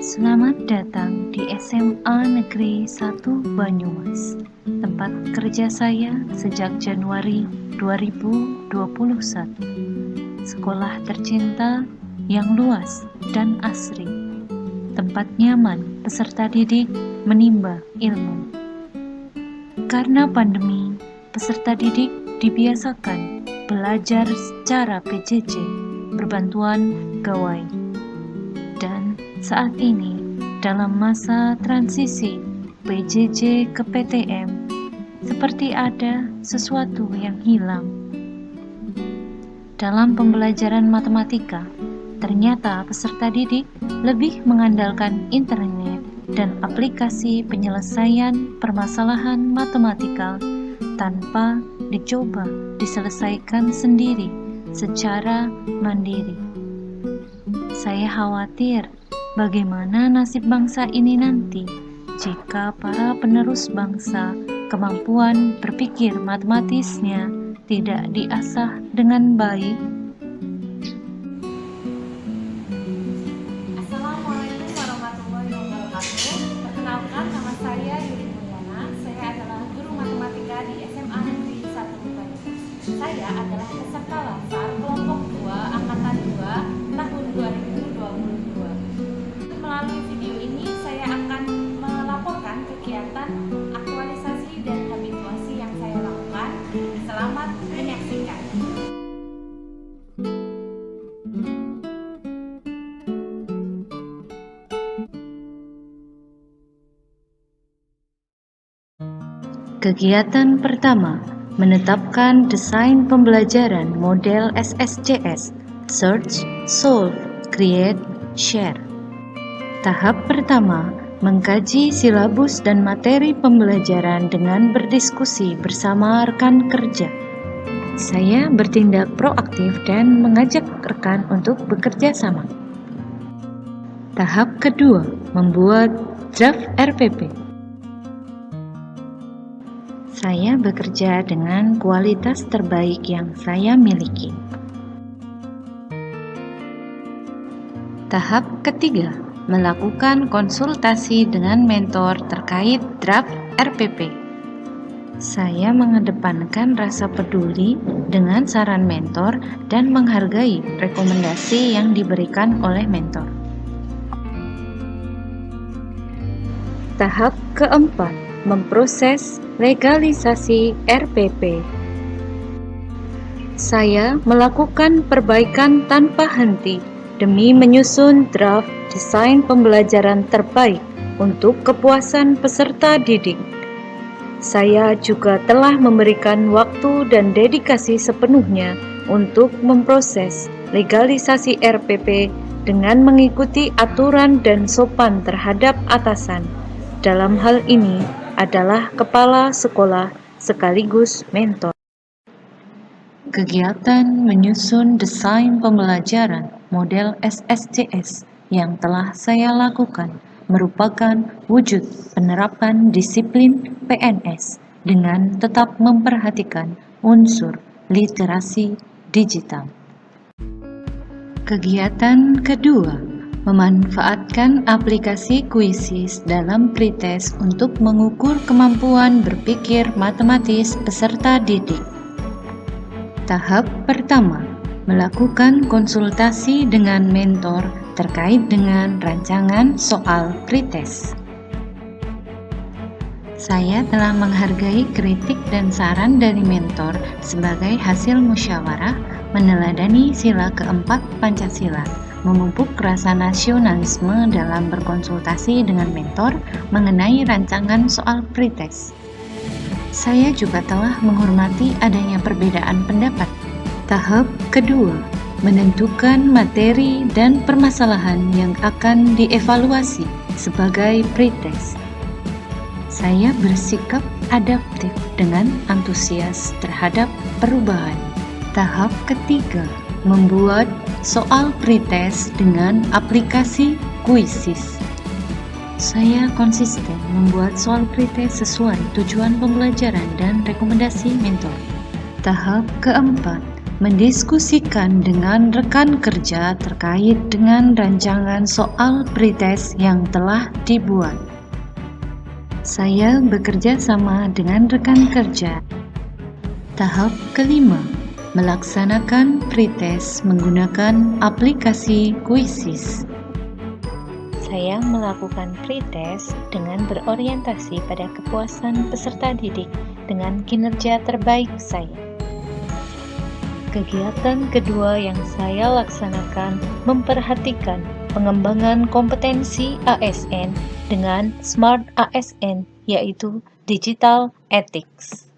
Selamat datang di SMA Negeri 1 Banyumas, tempat kerja saya sejak Januari 2021. Sekolah tercinta yang luas dan asri, tempat nyaman peserta didik menimba ilmu. Karena pandemi, peserta didik dibiasakan belajar secara PJJ, berbantuan gawai. Dan saat ini, dalam masa transisi PJJ ke PTM, seperti ada sesuatu yang hilang. Dalam pembelajaran matematika, ternyata peserta didik lebih mengandalkan internet dan aplikasi penyelesaian permasalahan matematikal tanpa dicoba diselesaikan sendiri secara mandiri. Saya khawatir bagaimana nasib bangsa ini nanti jika para penerus bangsa kemampuan berpikir matematisnya tidak diasah dengan baik. Assalamualaikum warahmatullahi wabarakatuh. Perkenalkan, nama saya Yuli Mulyana. Saya adalah guru matematika di SMA Negeri 1 Banyumas. Saya adalah peserta Lansar kelompok 2 angkatan 2 tahun 2022. Melalui video ini saya akan melaporkan kegiatan aktualisasi dan habituasi yang saya lakukan. Selamat menyaksikan. Kegiatan pertama, menetapkan desain pembelajaran model SSCS, Search, Solve, Create, Share. Tahap pertama, mengkaji silabus dan materi pembelajaran dengan berdiskusi bersama rekan kerja. Saya bertindak proaktif dan mengajak rekan untuk bekerja sama. Tahap kedua, membuat draft RPP. Saya bekerja dengan kualitas terbaik yang saya miliki. Tahap ketiga, melakukan konsultasi dengan mentor terkait draft RPP. Saya mengedepankan rasa peduli dengan saran mentor dan menghargai rekomendasi yang diberikan oleh mentor. Tahap keempat, memproses legalisasi RPP. Saya melakukan perbaikan tanpa henti demi menyusun draft desain pembelajaran terbaik untuk kepuasan peserta didik. Saya juga telah memberikan waktu dan dedikasi sepenuhnya untuk memproses legalisasi RPP dengan mengikuti aturan dan sopan terhadap atasan. Dalam hal ini adalah kepala sekolah sekaligus mentor. Kegiatan menyusun desain pembelajaran model SSCS yang telah saya lakukan merupakan wujud penerapan disiplin PNS dengan tetap memperhatikan unsur literasi digital. Kegiatan kedua, memanfaatkan aplikasi Quizzes dalam pretest untuk mengukur kemampuan berpikir matematis peserta didik. Tahap pertama, melakukan konsultasi dengan mentor terkait dengan rancangan soal pretest. Saya telah menghargai kritik dan saran dari mentor sebagai hasil musyawarah, meneladani sila keempat Pancasila, memupuk rasa nasionalisme dalam berkonsultasi dengan mentor mengenai rancangan soal pretest. Saya juga telah menghormati adanya perbedaan pendapat. Tahap kedua, menentukan materi dan permasalahan yang akan dievaluasi sebagai pretest. Saya bersikap adaptif dengan antusias terhadap perubahan. Tahap ketiga, membuat soal pretest dengan aplikasi Quizzes. Saya konsisten membuat soal pretest sesuai tujuan pembelajaran dan rekomendasi mentor. Tahap keempat, mendiskusikan dengan rekan kerja terkait dengan rancangan soal pretest yang telah dibuat. Saya bekerja sama dengan rekan kerja. Tahap kelima, melaksanakan pretest menggunakan aplikasi Quizzes. Saya melakukan pretest dengan berorientasi pada kepuasan peserta didik dengan kinerja terbaik saya. Kegiatan kedua yang saya laksanakan memperhatikan pengembangan kompetensi ASN dengan Smart ASN, yaitu Digital Ethics.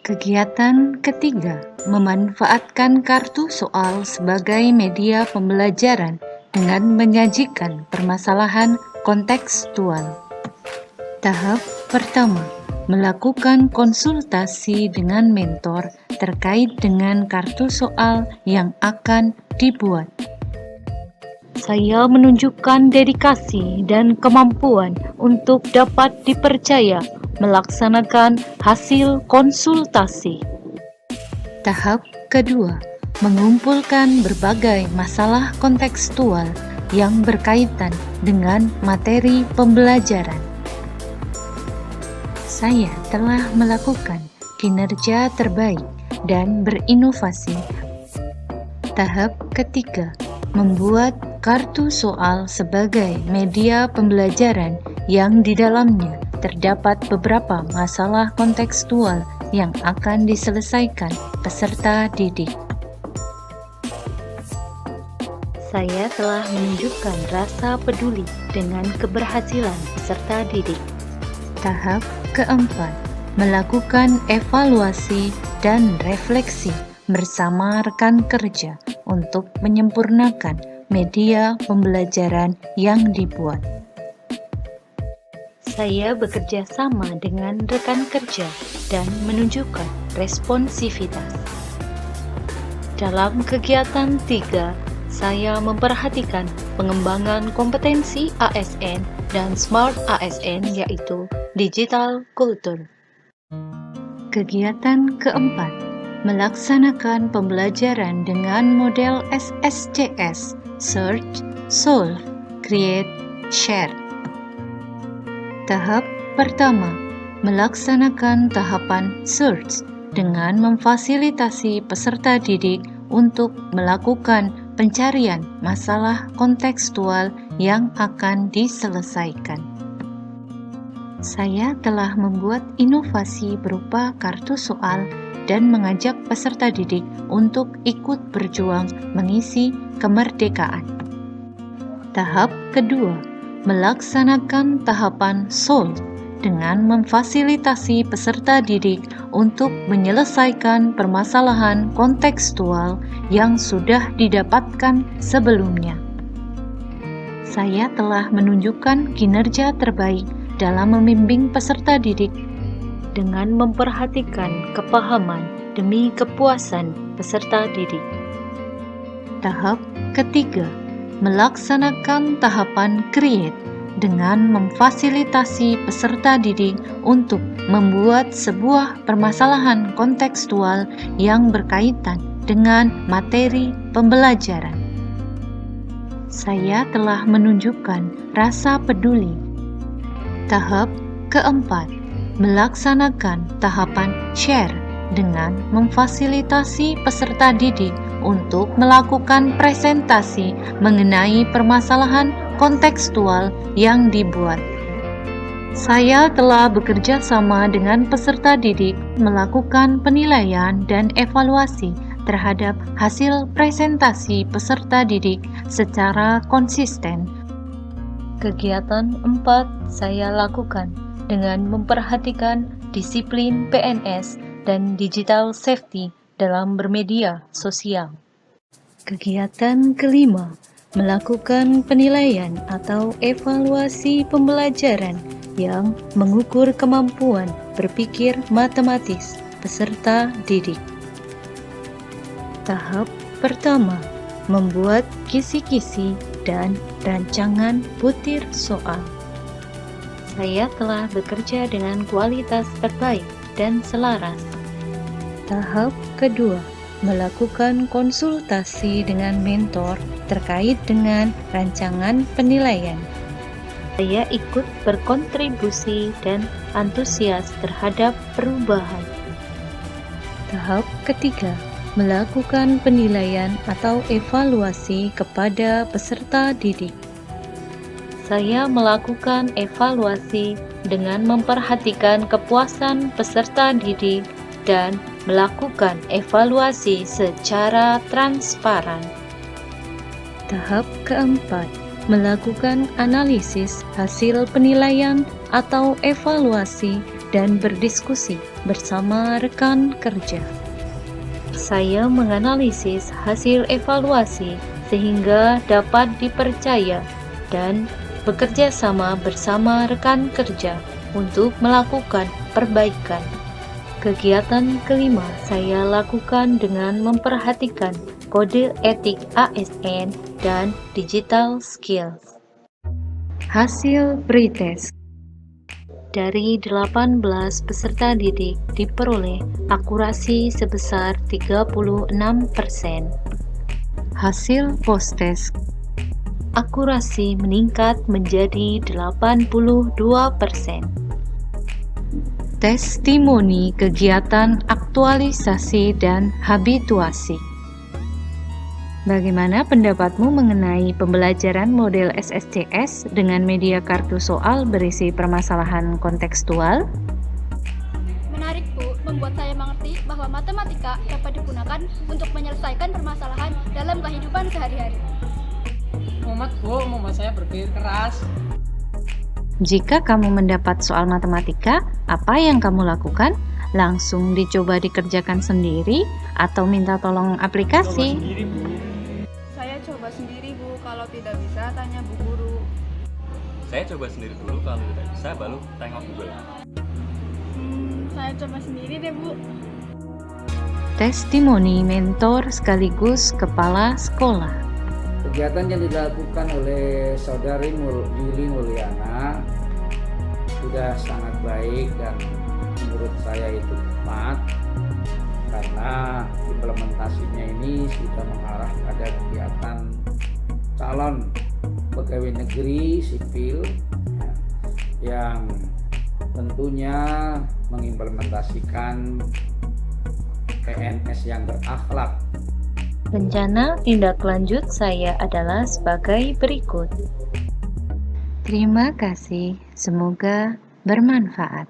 Kegiatan ketiga, memanfaatkan kartu soal sebagai media pembelajaran dengan menyajikan permasalahan kontekstual. Tahap pertama, melakukan konsultasi dengan mentor terkait dengan kartu soal yang akan dibuat. Saya menunjukkan dedikasi dan kemampuan untuk dapat dipercaya melaksanakan hasil konsultasi. Tahap kedua, mengumpulkan berbagai masalah kontekstual yang berkaitan dengan materi pembelajaran. Saya telah melakukan kinerja terbaik dan berinovasi. Tahap ketiga, membuat kartu soal sebagai media pembelajaran yang di dalamnya terdapat beberapa masalah kontekstual yang akan diselesaikan peserta didik. Saya telah menunjukkan rasa peduli dengan keberhasilan peserta didik. Tahap keempat, melakukan evaluasi dan refleksi bersama rekan kerja untuk menyempurnakan media pembelajaran yang dibuat. Saya bekerja sama dengan rekan kerja dan menunjukkan responsivitas. Dalam kegiatan 3, saya memperhatikan pengembangan kompetensi ASN dan Smart ASN, yaitu Digital Culture. Kegiatan keempat, melaksanakan pembelajaran dengan model SSCS, Search, Solve, Create, Share. Tahap pertama, melaksanakan tahapan Search dengan memfasilitasi peserta didik untuk melakukan pencarian masalah kontekstual yang akan diselesaikan. Saya telah membuat inovasi berupa kartu soal dan mengajak peserta didik untuk ikut berjuang mengisi kemerdekaan. Tahap kedua, melaksanakan tahapan Solve dengan memfasilitasi peserta didik untuk menyelesaikan permasalahan kontekstual yang sudah didapatkan sebelumnya. Saya telah menunjukkan kinerja terbaik dalam membimbing peserta didik dengan memperhatikan kepahaman demi kepuasan peserta didik. Tahap ketiga, melaksanakan tahapan Create dengan memfasilitasi peserta didik untuk membuat sebuah permasalahan kontekstual yang berkaitan dengan materi pembelajaran. Saya telah menunjukkan rasa peduli. Tahap keempat, melaksanakan tahapan Share dengan memfasilitasi peserta didik untuk melakukan presentasi mengenai permasalahan kontekstual yang dibuat. Saya telah bekerja sama dengan peserta didik melakukan penilaian dan evaluasi terhadap hasil presentasi peserta didik secara konsisten. Kegiatan 4 saya lakukan dengan memperhatikan disiplin PNS dan digital safety dalam bermedia sosial. Kegiatan kelima, melakukan penilaian atau evaluasi pembelajaran yang mengukur kemampuan berpikir matematis peserta didik. Tahap pertama, membuat kisi-kisi dan rancangan butir soal. Saya telah bekerja dengan kualitas terbaik dan selaras. Tahap kedua, melakukan konsultasi dengan mentor terkait dengan rancangan penilaian. Saya ikut berkontribusi dan antusias terhadap perubahan. Tahap ketiga, melakukan penilaian atau evaluasi kepada peserta didik. Saya melakukan evaluasi dengan memperhatikan kepuasan peserta didik dan melakukan evaluasi secara transparan. Tahap keempat, melakukan analisis hasil penilaian atau evaluasi dan berdiskusi bersama rekan kerja. Saya menganalisis hasil evaluasi sehingga dapat dipercaya dan bekerja sama bersama rekan kerja untuk melakukan perbaikan. Kegiatan kelima saya lakukan dengan memperhatikan kode etik ASN dan digital skills. Hasil pretest dari 18 peserta didik diperoleh akurasi sebesar 36%. Hasil post-test akurasi meningkat menjadi 82%. Testimoni kegiatan aktualisasi dan habituasi. Bagaimana pendapatmu mengenai pembelajaran model SSCS dengan media kartu soal berisi permasalahan kontekstual? Menarik, Bu, membuat saya mengerti bahwa matematika dapat digunakan untuk menyelesaikan permasalahan dalam kehidupan sehari-hari. Muhammad saya berpikir keras. Jika kamu mendapat soal matematika, apa yang kamu lakukan? Langsung dicoba dikerjakan sendiri atau minta tolong aplikasi? Saya coba sendiri, Bu. Kalau tidak bisa, tanya Bu Guru. Saya coba sendiri dulu, kalau tidak bisa baru tengok Google. Saya coba sendiri deh, Bu. Testimoni mentor sekaligus kepala sekolah. Kegiatan yang dilakukan oleh Saudari Yuli Mulyana sudah sangat baik dan menurut saya itu tepat karena implementasinya ini sudah mengarah pada kegiatan calon pegawai negeri sipil yang tentunya mengimplementasikan PNS yang berakhlak. Rencana tindak lanjut saya adalah sebagai berikut. Terima kasih, semoga bermanfaat.